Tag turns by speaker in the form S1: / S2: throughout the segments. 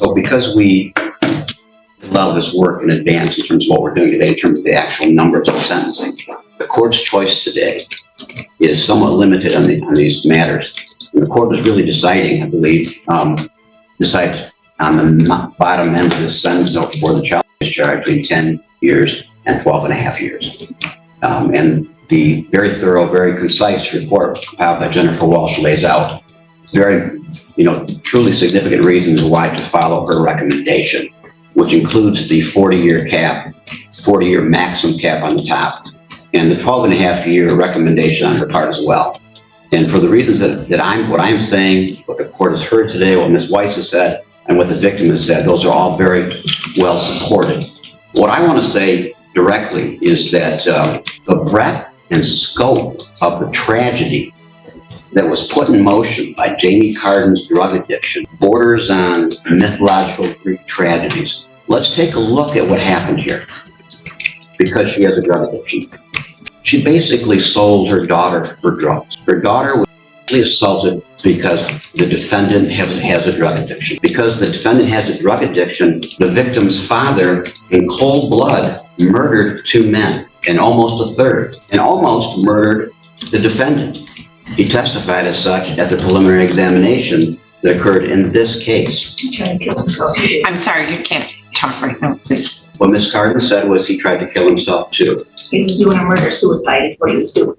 S1: So because we did a lot of this work in advance in terms of what we're doing today, in terms of the actual numbers of sentencing, the court's choice today is somewhat limited on these matters. And the court was really deciding, I believe, decide on the bottom end of the sentence for the child discharge between 10 years and 12 and a half years. And the very thorough, very concise report compiled by Jennifer Walsh lays out very, truly significant reasons why to follow her recommendation, which includes the 40-year cap, 40-year maximum cap on the top, and the 12 and a half year recommendation on her part as well. And for the reasons what I'm saying, what the court has heard today, what Ms. Weiss has said, and what the victim has said, those are all very well supported. What I want to say directly is that the breadth and scope of the tragedy that was put in motion by Jamie Carden's drug addiction borders on mythological Greek tragedies. Let's take a look at what happened here. Because she has a drug addiction, she basically sold her daughter for drugs. Her daughter was assaulted because the defendant has a drug addiction. Because the defendant has a drug addiction, the victim's father, in cold blood, murdered two men and almost a third, and almost murdered the defendant. He testified as such at the preliminary examination that occurred in this case.
S2: I'm sorry, you can't talk right now, please.
S1: What Ms. Carden said was he tried to kill himself too.
S3: He was doing a murder-suicide is what he was doing.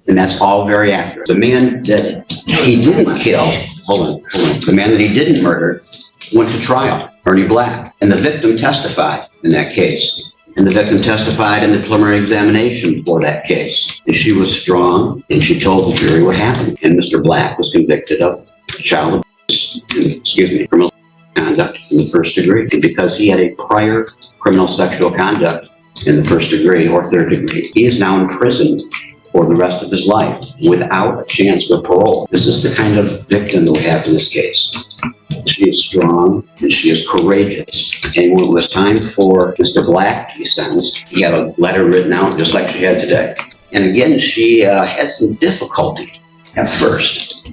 S1: And that's all very accurate. The man that he didn't kill, the man that he didn't murder went to trial, Ernie Black. And the victim testified in that case. And the victim testified in the preliminary examination for that case. And she was strong, and she told the jury what happened. And Mr. Black was convicted of child abuse, criminal conduct in the first degree. And because he had a prior criminal sexual conduct in the first degree or third degree, he is now imprisoned for the rest of his life without a chance for parole. This is the kind of victim that we have in this case. She is strong and she is courageous. And when it was time for Mr. Black to be sentenced, he had a letter written out just like she had today. And again, she had some difficulty at first.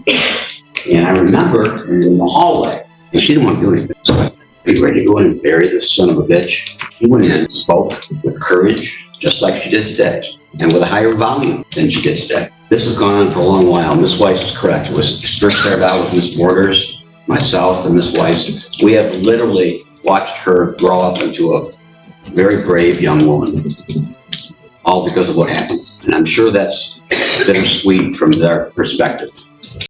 S1: And I remember in the hallway, and she didn't want to do anything. So I be ready to go in and bury this son of a bitch. She went in and spoke with courage, just like she did today, and with a higher volume than she did today. This has gone on for a long while. Ms. Weiss is correct. It was first started out with Ms. Borders, myself, and Ms. Weiss. We have literally watched her grow up into a very brave young woman, all because of what happened. And I'm sure that's bittersweet from their perspective.